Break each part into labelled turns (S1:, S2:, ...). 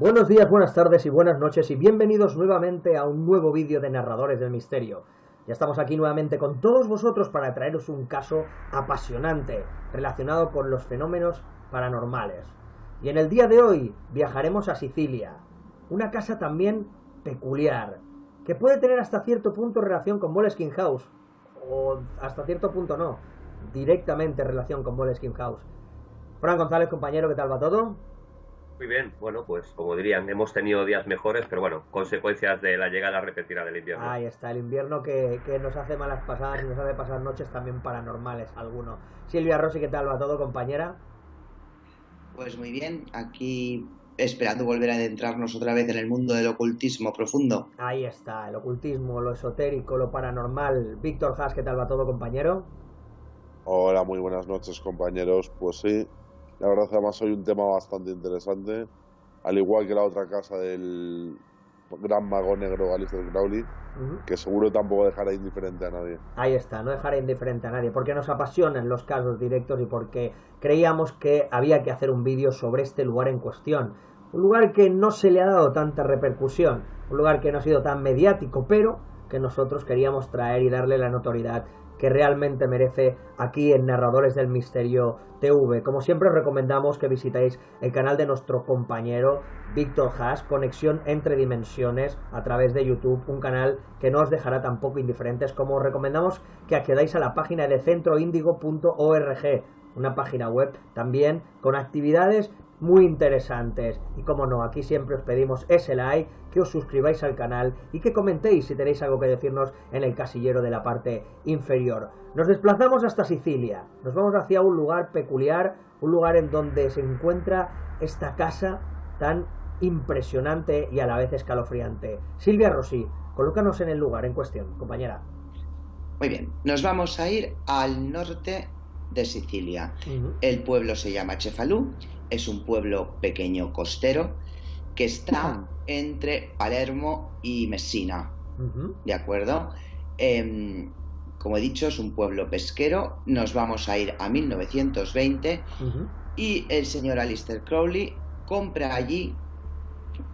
S1: Buenos días, buenas tardes y buenas noches y bienvenidos nuevamente a un nuevo vídeo de Narradores del Misterio. Ya estamos aquí nuevamente con todos vosotros para traeros un caso apasionante relacionado con los fenómenos paranormales. Y en el día de hoy viajaremos a Sicilia, una casa también peculiar, que puede tener hasta cierto punto relación con Moleskine House, o hasta cierto punto no, directamente relación con Moleskine House. Fran González, compañero, ¿qué tal va todo?
S2: Muy bien, bueno, pues como dirían, hemos tenido días mejores, pero bueno, consecuencias de la llegada repentina del invierno.
S1: Ahí está, el invierno que nos hace malas pasadas y nos hace pasar noches también paranormales, alguno. Silvia Rossi, ¿qué tal va todo, compañera?
S3: Pues muy bien, aquí esperando volver a adentrarnos otra vez en el mundo del ocultismo profundo.
S1: Ahí está, el ocultismo, lo esotérico, lo paranormal. Víctor Haas, ¿qué tal va todo, compañero?
S4: Hola, muy buenas noches, compañeros. Pues sí, la verdad además hoy un tema bastante interesante, al igual que la otra casa del gran mago negro Aleister Crowley, que seguro tampoco dejará indiferente a nadie.
S1: Ahí está, no dejaré indiferente a nadie, porque nos apasionan los casos directos y porque creíamos que había que hacer un vídeo sobre este lugar en cuestión. Un lugar que no se le ha dado tanta repercusión, un lugar que no ha sido tan mediático, pero que nosotros queríamos traer y darle la notoriedad que realmente merece aquí en Narradores del Misterio TV. Como siempre os recomendamos que visitéis el canal de nuestro compañero Víctor Haas, Conexión entre Dimensiones, a través de YouTube, un canal que no os dejará tampoco indiferentes, como os recomendamos que accedáis a la página de centroindigo.org, una página web también con actividades muy interesantes. Y como no, aquí siempre os pedimos ese like, que os suscribáis al canal y que comentéis si tenéis algo que decirnos en el casillero de la parte inferior. Nos desplazamos hasta Sicilia, nos vamos hacia un lugar peculiar, un lugar en donde se encuentra esta casa tan impresionante y a la vez escalofriante. Silvia Rossi, colócanos en el lugar en cuestión, compañera.
S3: Muy bien, nos vamos a ir al norte de Sicilia. El pueblo se llama Cefalù, es un pueblo pequeño costero que está entre Palermo y Messina, ¿de acuerdo? Como he dicho, es un pueblo pesquero. Nos vamos a ir a 1920 y el señor Aleister Crowley compra allí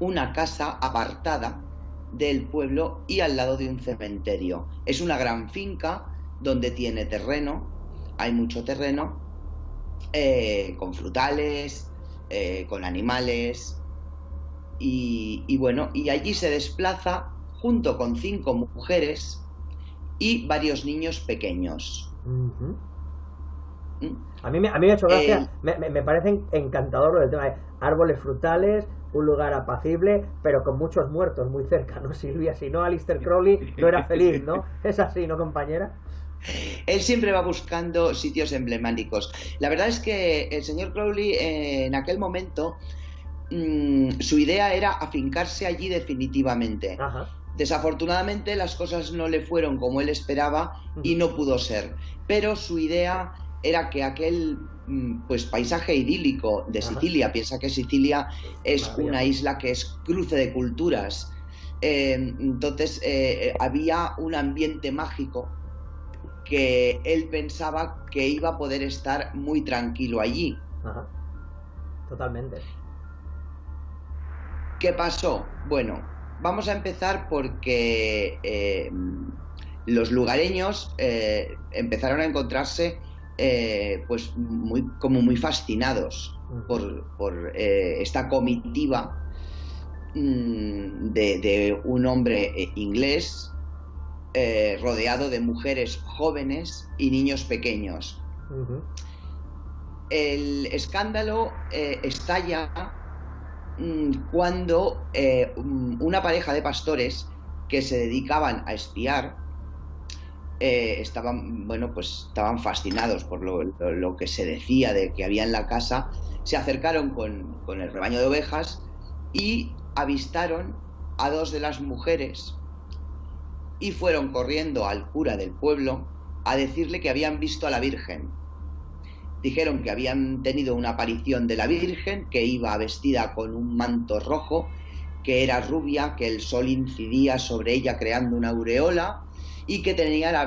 S3: una casa apartada del pueblo y al lado de un cementerio. Es una gran finca donde tiene terreno, hay mucho terreno, con frutales, con animales, y bueno, y allí se desplaza junto con 5 mujeres y varios niños pequeños.
S1: A mí me ha hecho gracia, me parece encantador lo del tema de árboles frutales, un lugar apacible, pero con muchos muertos muy cerca, ¿no, Silvia? Si no, Aleister Crowley no era feliz, ¿no? Es así, ¿no, compañera?
S3: Él siempre va buscando sitios emblemáticos. La verdad es que el señor Crowley en aquel momento su idea era afincarse allí definitivamente. Desafortunadamente las cosas no le fueron como él esperaba y no pudo ser, pero su idea era que aquel pues paisaje idílico de Sicilia, piensa que Sicilia es una isla que es cruce de culturas, entonces había un ambiente mágico que él pensaba que iba a poder estar muy tranquilo allí.
S1: Totalmente.
S3: ¿Qué pasó? Bueno, vamos a empezar porque los lugareños empezaron a encontrarse pues muy fascinados por esta comitiva de un hombre inglés rodeado de mujeres jóvenes y niños pequeños. El escándalo estalla cuando una pareja de pastores que se dedicaban a espiar estaban fascinados por lo que se decía de que había en la casa. Se acercaron con el rebaño de ovejas y avistaron a 2 de las mujeres y fueron corriendo al cura del pueblo a decirle que habían visto a la Virgen. Dijeron que habían tenido una aparición de la Virgen, que iba vestida con un manto rojo, que era rubia, que el sol incidía sobre ella creando una aureola y que tenía la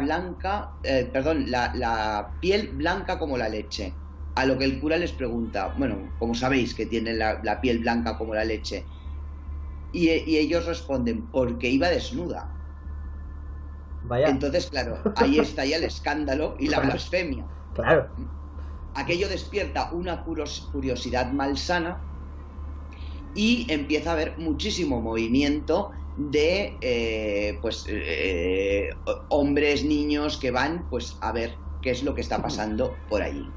S3: piel blanca como la leche. A lo que el cura les pregunta, bueno, ¿cómo sabéis que tiene la piel blanca como la leche? Y ellos responden, porque iba desnuda.
S1: Vaya.
S3: Entonces, claro, ahí está ya el escándalo y la blasfemia.
S1: Claro.
S3: Aquello despierta una curiosidad malsana y empieza a haber muchísimo movimiento de hombres, niños que van pues a ver qué es lo que está pasando por allí.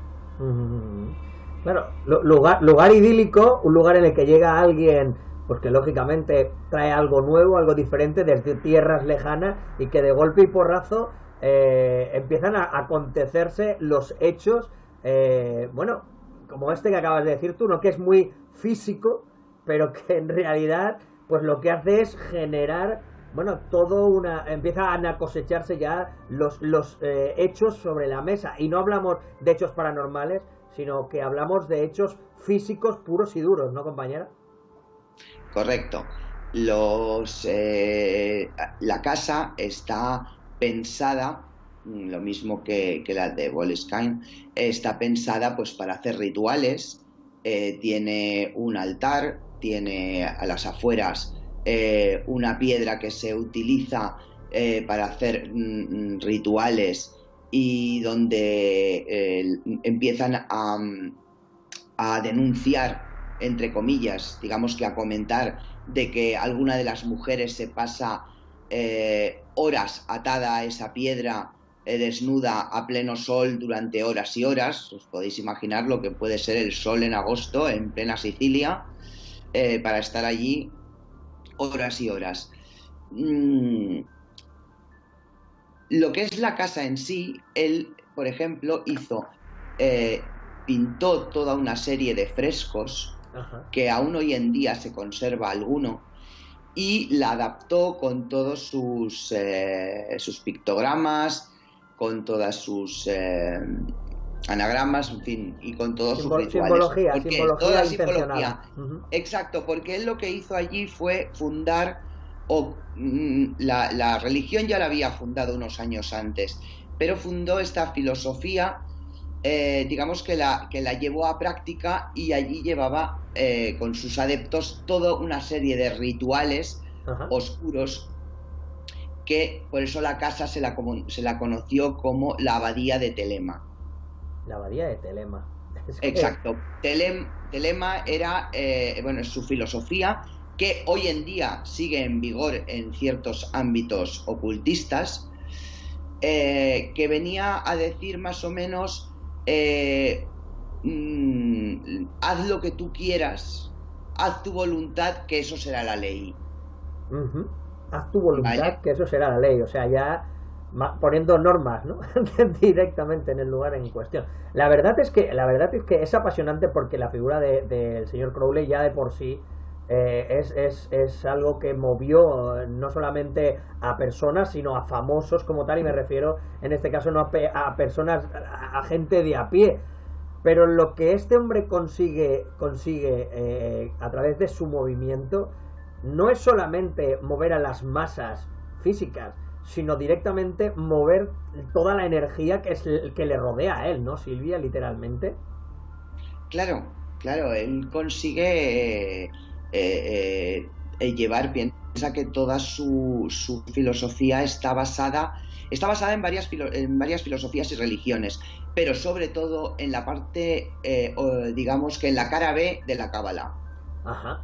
S1: Claro, lugar idílico, un lugar en el que llega alguien pues que lógicamente trae algo nuevo, algo diferente desde tierras lejanas y que de golpe y porrazo empiezan a acontecerse los hechos, bueno, como este que acabas de decir tú, ¿no? Que es muy físico, pero que en realidad pues lo que hace es generar, bueno, empiezan a cosecharse ya los hechos sobre la mesa, y no hablamos de hechos paranormales, sino que hablamos de hechos físicos puros y duros, ¿no, compañera?
S3: Correcto. La casa está pensada, lo mismo que la de Boleskine, está pensada pues para hacer rituales, tiene un altar, tiene a las afueras una piedra que se utiliza para hacer rituales y donde empiezan a denunciar, entre comillas, digamos que a comentar de que alguna de las mujeres se pasa horas atada a esa piedra, desnuda a pleno sol durante horas y horas. Os podéis imaginar lo que puede ser el sol en agosto en plena Sicilia, para estar allí horas y horas. Lo que es la casa en sí, él, por ejemplo, pintó toda una serie de frescos.
S1: Ajá.
S3: Que aún hoy en día se conserva alguno, y la adaptó con todos sus pictogramas, con todas sus anagramas, en fin, y con todos sus rituales.
S1: Simbología intencionada.
S3: Exacto, porque él lo que hizo allí fue fundar, la religión ya la había fundado unos años antes, pero fundó esta filosofía, digamos que la llevó a práctica, y allí llevaba con sus adeptos toda una serie de rituales oscuros, que por eso la casa se la conoció como la Abadía de Telema.
S1: La Abadía de Telema.
S3: Exacto. Telema era, es su filosofía, que hoy en día sigue en vigor en ciertos ámbitos ocultistas, que venía a decir más o menos: haz lo que tú quieras, haz tu voluntad, que eso será la ley.
S1: Haz tu voluntad,
S3: ¿vale?
S1: Que eso será la ley. O sea, ya poniendo normas, ¿no? Directamente en el lugar en cuestión. La verdad es que es apasionante, porque la figura del señor Crowley ya de por sí es algo que movió no solamente a personas, sino a famosos como tal, y me refiero en este caso no a personas, a gente de a pie. Pero lo que este hombre consigue a través de su movimiento no es solamente mover a las masas físicas, sino directamente mover toda la energía que le rodea a él, ¿no, Silvia? Literalmente.
S3: Claro, él consigue piensa que toda su filosofía está basada en varias filosofías y religiones, pero sobre todo en la parte, digamos que en la cara B de la Cábala.
S1: Ajá.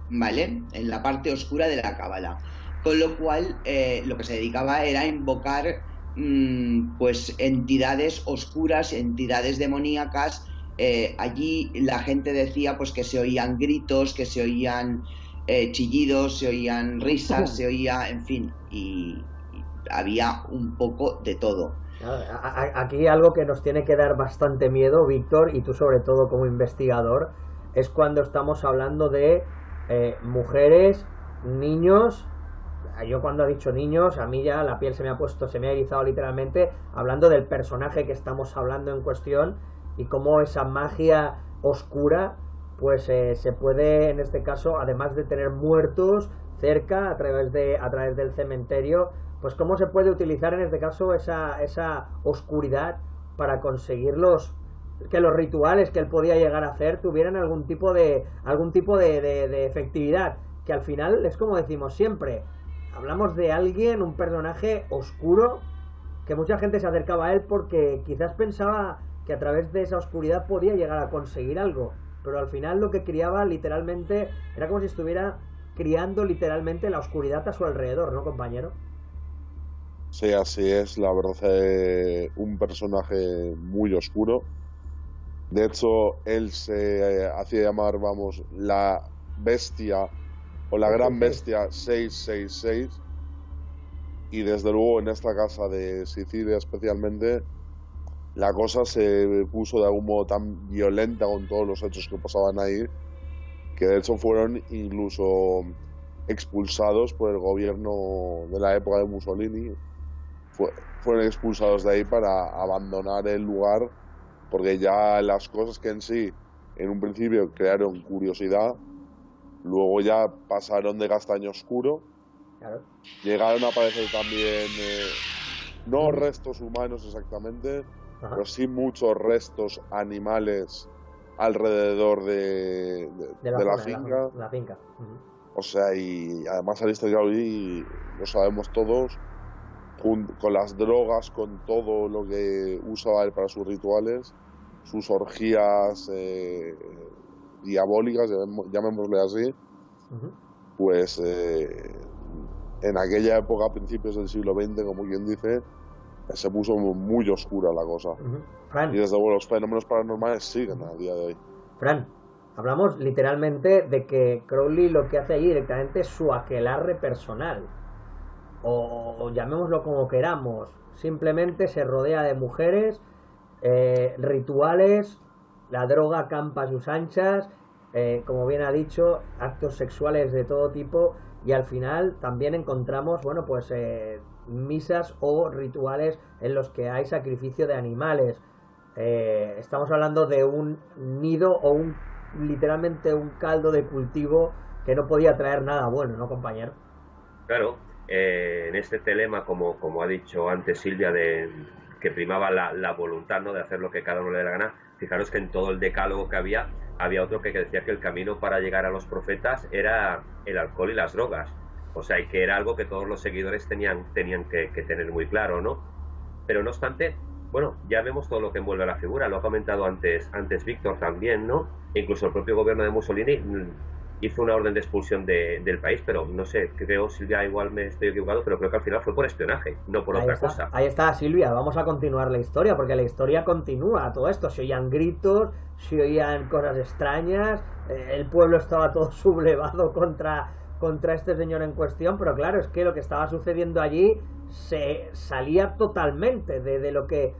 S3: ¿Vale? En la parte oscura de la Cábala. Con lo cual, lo que se dedicaba era invocar pues entidades oscuras, entidades demoníacas. Allí la gente decía pues que se oían gritos, que se oían chillidos, se oían risas, se oía, en fin, y había un poco de todo.
S1: Aquí algo que nos tiene que dar bastante miedo, Víctor, y tú sobre todo como investigador, es cuando estamos hablando de mujeres, niños. Yo cuando he dicho niños, a mí ya la piel se me ha erizado literalmente, hablando del personaje que estamos hablando en cuestión, y cómo esa magia oscura pues se puede, en este caso, además de tener muertos cerca a través del cementerio, pues cómo se puede utilizar en este caso esa oscuridad para conseguir que los rituales que él podía llegar a hacer tuvieran algún tipo de efectividad. que al final es como decimos siempre, hablamos de alguien, un personaje oscuro, que mucha gente se acercaba a él porque quizás pensaba que a través de esa oscuridad podía llegar a conseguir algo, pero al final lo que criaba literalmente era como si estuviera criando literalmente la oscuridad a su alrededor, ¿no, compañero?
S4: Sí, así es, la verdad, un personaje muy oscuro. De hecho, él se hacía llamar, vamos, la bestia o la gran bestia 666, y desde luego en esta casa de Sicilia especialmente la cosa se puso de algún modo tan violenta con todos los hechos que pasaban ahí, que de hecho fueron incluso expulsados por el gobierno de la época de Mussolini. Fueron expulsados de ahí para abandonar el lugar, porque ya las cosas que en sí en un principio crearon curiosidad, luego ya pasaron de castaño oscuro.
S1: Claro.
S4: Llegaron a aparecer también no restos humanos exactamente, pero sí muchos restos animales alrededor de la finca.
S1: La finca.
S4: O sea, y además Alistair Crowley, lo sabemos todos, con las drogas, con todo lo que usaba él para sus rituales, sus orgías diabólicas, llamémosle así, pues en aquella época, a principios del siglo XX, como quien dice, se puso muy oscura la cosa.
S1: Fran,
S4: y desde luego los fenómenos paranormales siguen a día de hoy.
S1: Fran, hablamos literalmente de que Crowley lo que hace allí directamente es su aquelarre personal, o llamémoslo como queramos, simplemente se rodea de mujeres, rituales, la droga campa a sus anchas, como bien ha dicho, actos sexuales de todo tipo, y al final también encontramos, bueno, pues misas o rituales en los que hay sacrificio de animales. Estamos hablando de un nido o literalmente un caldo de cultivo que no podía traer nada bueno, ¿no, compañero?
S2: Claro, en este telema, como ha dicho antes Silvia, de que primaba la voluntad, ¿no?, de hacer lo que cada uno le dé la gana. Fijaros que en todo el decálogo que había otro que decía que el camino para llegar a los profetas era el alcohol y las drogas. O sea, y que era algo que todos los seguidores tenían que tener muy claro, ¿no? Pero no obstante, bueno, ya vemos todo lo que envuelve a la figura. Lo ha comentado antes Víctor también, ¿no? E incluso el propio gobierno de Mussolini hizo una orden de expulsión del país, pero no sé, creo, Silvia, igual me estoy equivocado, pero creo que al final fue por espionaje, no por otra cosa.
S1: Ahí está, Silvia, vamos a continuar la historia, porque la historia continúa, todo esto, se oían gritos, se oían cosas extrañas, el pueblo estaba todo sublevado contra este señor en cuestión, pero claro, es que lo que estaba sucediendo allí se salía totalmente de lo que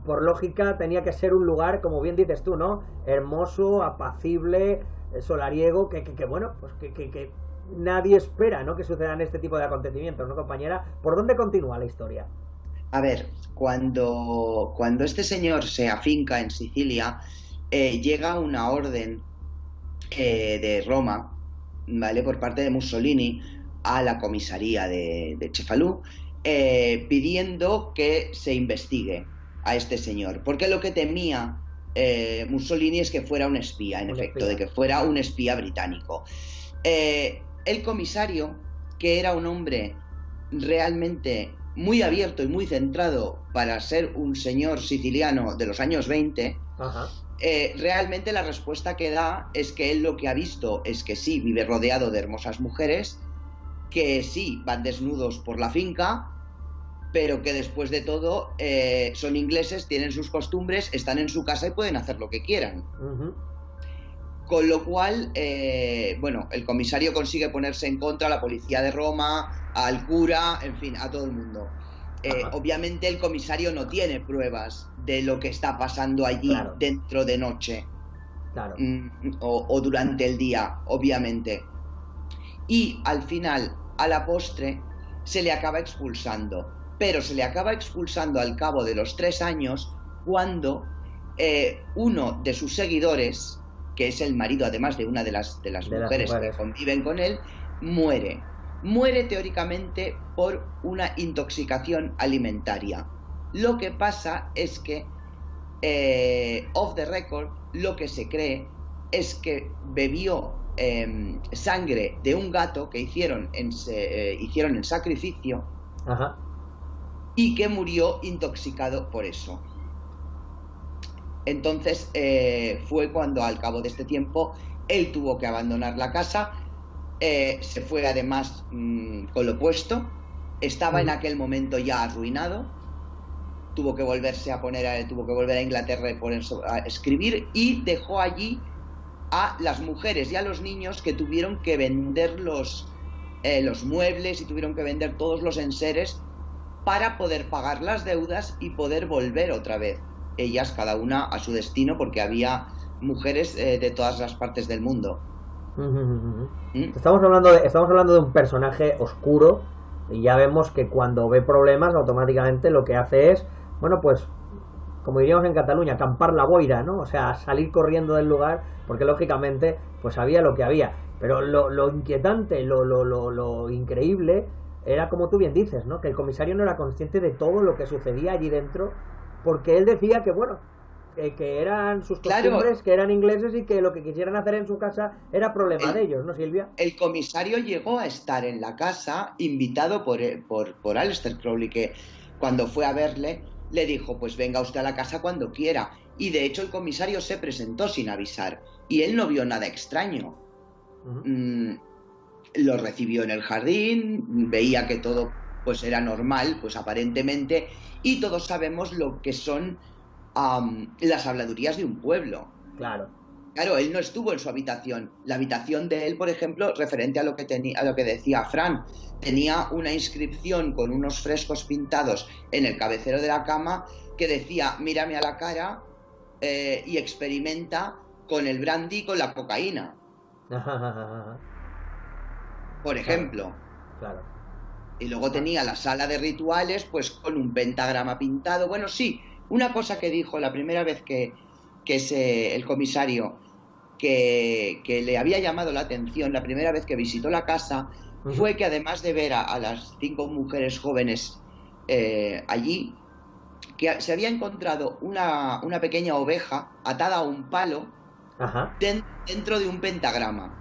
S1: por lógica tenía que ser un lugar, como bien dices tú, ¿no? Hermoso, apacible, solariego, que bueno, pues que nadie espera, ¿no?, que sucedan este tipo de acontecimientos, ¿no, compañera? ¿Por dónde continúa la historia?
S3: A ver, cuando este señor se afinca en Sicilia, llega una orden de Roma, ¿vale?, por parte de Mussolini a la comisaría de Cefalù, pidiendo que se investigue a este señor, porque lo que temía Mussolini es que fuera un espía, en efecto, de que fuera un espía británico. El comisario, que era un hombre realmente muy abierto y muy centrado para ser un señor siciliano de los años 20, realmente la respuesta que da es que él lo que ha visto es que sí, vive rodeado de hermosas mujeres, que sí, van desnudos por la finca, pero que después de todo son ingleses, tienen sus costumbres, están en su casa y pueden hacer lo que quieran. Con lo cual, bueno, el comisario consigue ponerse en contra a la policía de Roma, al cura, en fin, a todo el mundo. Obviamente el comisario no tiene pruebas de lo que está pasando allí dentro de noche, o durante el día, obviamente. Y al final, a la postre, se le acaba expulsando. Pero se le acaba expulsando al cabo de los 3 años cuando uno de sus seguidores, que es el marido además de una de las mujeres que conviven con él, muere. Muere teóricamente por una intoxicación alimentaria. Lo que pasa es que, off the record, lo que se cree es que bebió sangre de un gato que hicieron en sacrificio.
S1: Ajá.
S3: Y que murió intoxicado por eso. Entonces fue cuando al cabo de este tiempo él tuvo que abandonar la casa, se fue además con lo puesto, estaba en aquel momento ya arruinado, tuvo que volver a Inglaterra y ponerse a escribir, y dejó allí a las mujeres y a los niños que tuvieron que vender los muebles y tuvieron que vender todos los enseres para poder pagar las deudas y poder volver otra vez, ellas cada una a su destino, porque había mujeres de todas las partes del mundo.
S1: Estamos hablando de un personaje oscuro, y ya vemos que cuando ve problemas automáticamente lo que hace es, bueno, pues como diríamos en Cataluña, acampar la boira, ¿no? O sea, salir corriendo del lugar, porque lógicamente pues había lo que había. Pero lo inquietante, lo increíble era, como tú bien dices, ¿no? Que el comisario no era consciente de todo lo que sucedía allí dentro, porque él decía que, bueno, que eran sus costumbres, claro, que eran ingleses y que lo que quisieran hacer en su casa era problema de ellos, ¿no, Silvia?
S3: El comisario llegó a estar en la casa, invitado por Aleister Crowley, que cuando fue a verle le dijo, pues venga usted a la casa cuando quiera. Y de hecho el comisario se presentó sin avisar y él no vio nada extraño. Lo recibió en el jardín, veía que todo pues era normal, pues aparentemente, y todos sabemos lo que son las habladurías de un pueblo.
S1: Claro.
S3: Claro, él no estuvo en su habitación. La habitación de él, por ejemplo, referente a lo que decía Fran, tenía una inscripción con unos frescos pintados en el cabecero de la cama que decía, mírame a la cara y experimenta con el brandy y con la cocaína. Por ejemplo.
S1: Claro.
S3: Y luego tenía la sala de rituales, pues con un pentagrama pintado. Bueno, sí, una cosa que dijo la primera vez que el comisario que le había llamado la atención la primera vez que visitó la casa fue que, además de ver a las 5 mujeres jóvenes allí, que se había encontrado una pequeña oveja atada a un palo dentro de un pentagrama.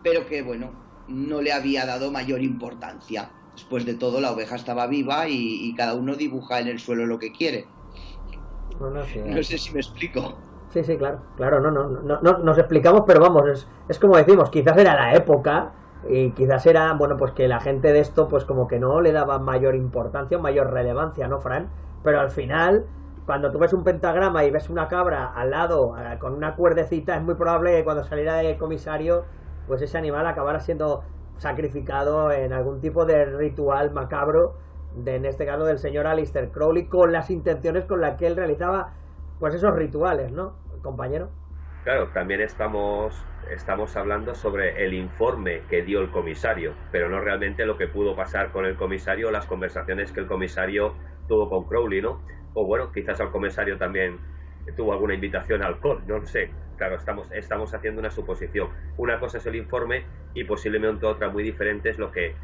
S3: Pero que, bueno, no le había dado mayor importancia. Después de todo, la oveja estaba viva y cada uno dibuja en el suelo lo que quiere. No sé si me explico.
S1: Sí, claro, no nos explicamos, pero vamos, es como decimos, quizás era la época y quizás era, bueno, pues que la gente de esto pues como que no le daba mayor importancia o mayor relevancia, ¿no, Fran? Pero al final, cuando tú ves un pentagrama y ves una cabra al lado con una cuerdecita, es muy probable que cuando saliera del comisario, pues ese animal acabara siendo sacrificado en algún tipo de ritual macabro, en este caso del señor Aleister Crowley, con las intenciones con las que él realizaba pues esos rituales, ¿no, compañero?
S2: Claro, también estamos hablando sobre el informe que dio el comisario, pero no realmente lo que pudo pasar con el comisario, las conversaciones que el comisario tuvo con Crowley, ¿no? O bueno, quizás al comisario también tuvo alguna invitación al alcohol, no lo sé. Claro, estamos haciendo una suposición. Una cosa es el informe y posiblemente otra muy diferente es lo que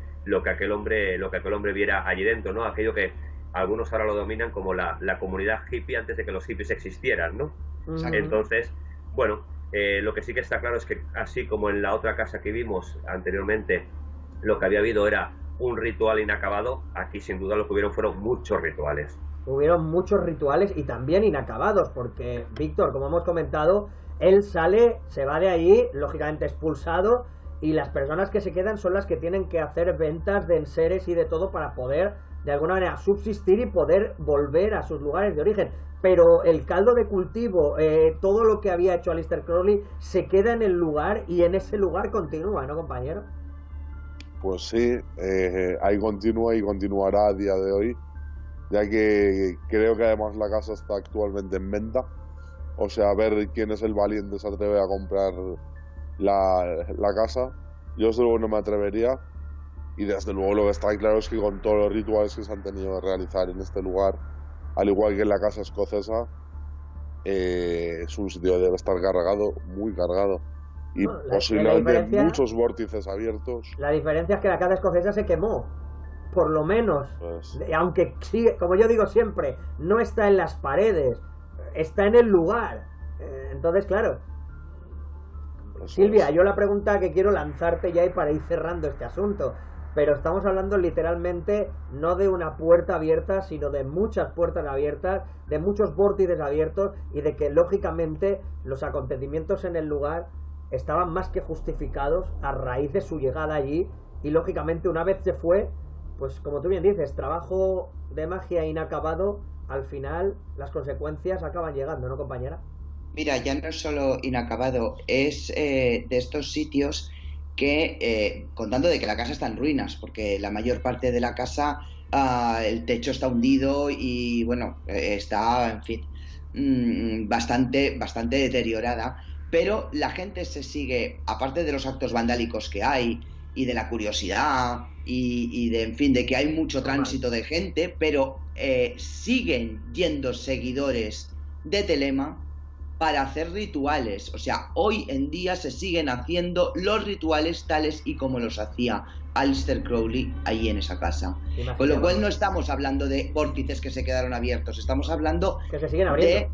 S2: aquel hombre viera allí dentro, ¿no? Aquello que algunos ahora lo dominan como la comunidad hippie antes de que los hippies existieran, ¿no? Entonces, bueno, lo que sí que está claro es que, así como en la otra casa que vimos anteriormente, lo que había habido era un ritual inacabado, aquí sin duda lo que hubieron fueron muchos rituales.
S1: Hubieron muchos rituales y también inacabados, porque Víctor, como hemos comentado, él se va de allí, lógicamente expulsado, y las personas que se quedan son las que tienen que hacer ventas de enseres y de todo para poder, de alguna manera, subsistir y poder volver a sus lugares de origen. Pero el caldo de cultivo, todo lo que había hecho Aleister Crowley, se queda en el lugar y en ese lugar continúa, ¿no, compañero?
S4: Pues sí, ahí continúa y continuará a día de hoy, ya que creo que además la casa está actualmente en venta. O sea, a ver quién es el valiente se atreve a comprar la casa. Yo desde luego no me atrevería, y desde luego lo que está claro es que con todos los rituales que se han tenido que realizar en este lugar, al igual que en la casa escocesa, es un sitio que debe estar cargado, muy cargado, y posiblemente muchos vórtices abiertos.
S1: La diferencia es que la casa escocesa se quemó, por lo menos, pues, aunque sí, como yo digo siempre, no está en las paredes, está en el lugar. Entonces, claro,
S4: Eso
S1: Silvia,
S4: es.
S1: yo la pregunta que quiero lanzarte ya y para ir cerrando este asunto, pero estamos hablando literalmente no de una puerta abierta, sino de muchas puertas abiertas, de muchos vórtices abiertos y de que lógicamente los acontecimientos en el lugar estaban más que justificados a raíz de su llegada allí y lógicamente una vez se fue, pues como tú bien dices, trabajo de magia inacabado, al final las consecuencias acaban llegando, ¿no, compañera?
S3: Mira, ya no es solo inacabado, es de estos sitios que, contando de que la casa está en ruinas, porque la mayor parte de la casa, el techo está hundido y, bueno, está, en fin, bastante deteriorada, pero la gente se sigue, aparte de los actos vandálicos que hay y de la curiosidad y de, en fin, de que hay mucho
S1: Normal.
S3: tránsito de gente, pero siguen yendo seguidores de Telema para hacer rituales. O sea, hoy en día se siguen haciendo los rituales tales y como los hacía Aleister Crowley allí en esa casa. Con lo cual no estamos hablando de vórtices que se quedaron abiertos, estamos hablando
S1: Que se siguen abriendo.
S3: de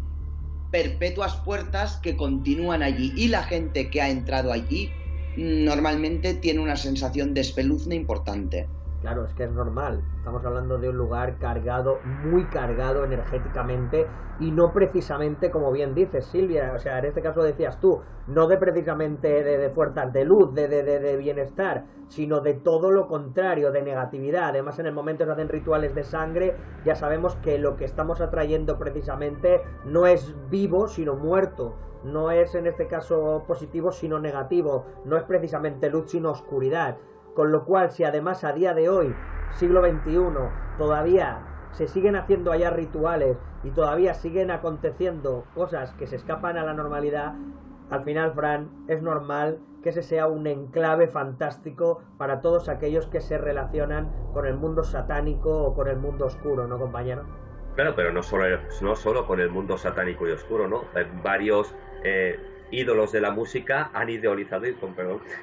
S3: perpetuas puertas que continúan allí. Y la gente que ha entrado allí normalmente tiene una sensación de espeluzne importante.
S1: Claro, es que es normal. Estamos hablando de un lugar cargado, muy cargado energéticamente y no precisamente, como bien dices, Silvia, o sea, en este caso decías tú, no de precisamente de fuerzas de luz, de bienestar, sino de todo lo contrario, de negatividad. Además, en el momento que se hacen rituales de sangre, ya sabemos que lo que estamos atrayendo precisamente no es vivo, sino muerto. No es en este caso positivo, sino negativo. No es precisamente luz, sino oscuridad. Con lo cual, si además a día de hoy, siglo XXI, todavía se siguen haciendo allá rituales y todavía siguen aconteciendo cosas que se escapan a la normalidad, al final, Fran, es normal que ese sea un enclave fantástico para todos aquellos que se relacionan con el mundo satánico o con el mundo oscuro, ¿no, compañero?
S2: Claro, pero no solo con el mundo satánico y oscuro, ¿no? Varios ídolos de la música han idealizado,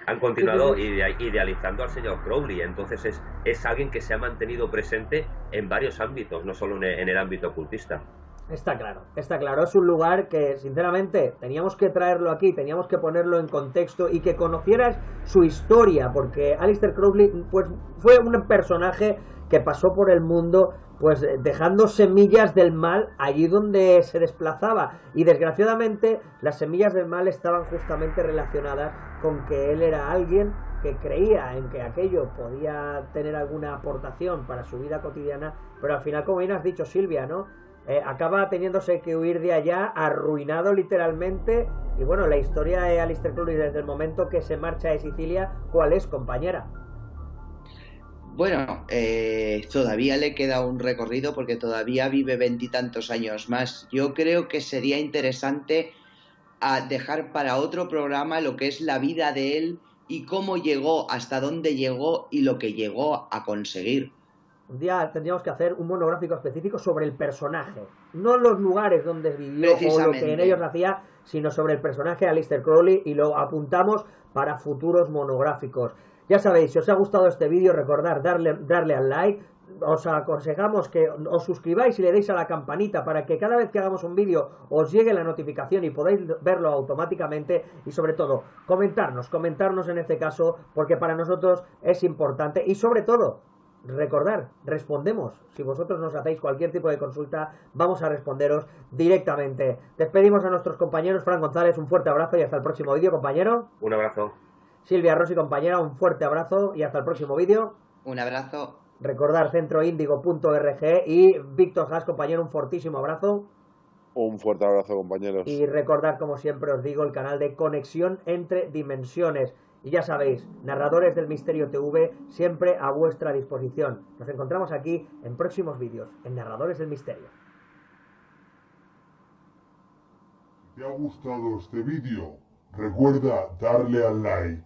S2: han continuado idealizando al señor Crowley. Entonces es alguien que se ha mantenido presente en varios ámbitos, no solo en el ámbito ocultista.
S1: Está claro. Es un lugar que, sinceramente, teníamos que traerlo aquí, teníamos que ponerlo en contexto y que conocieras su historia, porque Aleister Crowley pues, fue un personaje que pasó por el mundo pues dejando semillas del mal allí donde se desplazaba, y desgraciadamente las semillas del mal estaban justamente relacionadas con que él era alguien que creía en que aquello podía tener alguna aportación para su vida cotidiana, pero al final, como bien has dicho, Silvia, ¿no? Acaba teniéndose que huir de allá, arruinado literalmente. Y bueno, la historia de Aleister Crowley desde el momento que se marcha de Sicilia, ¿cuál es, compañera?
S3: Bueno, todavía le queda un recorrido porque todavía vive 20 y tantos años más. Yo creo que sería interesante dejar para otro programa lo que es la vida de él y cómo llegó, hasta dónde llegó y lo que llegó a conseguir.
S1: Un día tendríamos que hacer un monográfico específico sobre el personaje, no los lugares donde vivió o lo que en ellos hacía, sino sobre el personaje de Aleister Crowley, y lo apuntamos para futuros monográficos. Ya sabéis, si os ha gustado este vídeo, recordad darle al like. Os aconsejamos que os suscribáis y le deis a la campanita para que cada vez que hagamos un vídeo os llegue la notificación y podáis verlo automáticamente, y sobre todo comentarnos en este caso, porque para nosotros es importante, y sobre todo recordar, respondemos. Si vosotros nos hacéis cualquier tipo de consulta, vamos a responderos directamente. Despedimos a nuestros compañeros. Fran González, un fuerte abrazo y hasta el próximo vídeo, compañero.
S2: Un abrazo.
S1: Silvia Rossi, compañera, un fuerte abrazo y hasta el próximo vídeo.
S3: Un abrazo.
S1: Recordar centroindigo.org, y Víctor Haas, compañero, un fortísimo abrazo.
S4: Un fuerte abrazo, compañeros.
S1: Y recordar, como siempre os digo, el canal de Conexión entre Dimensiones. Y ya sabéis, Narradores del Misterio TV, siempre a vuestra disposición. Nos encontramos aquí en próximos vídeos, en Narradores del Misterio.
S5: Si te ha gustado este vídeo, recuerda darle al like.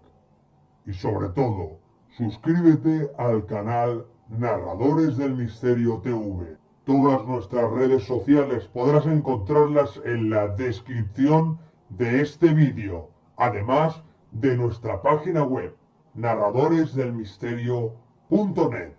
S5: Y sobre todo, suscríbete al canal Narradores del Misterio TV. Todas nuestras redes sociales podrás encontrarlas en la descripción de este vídeo. Además de nuestra página web, narradoresdelmisterio.net.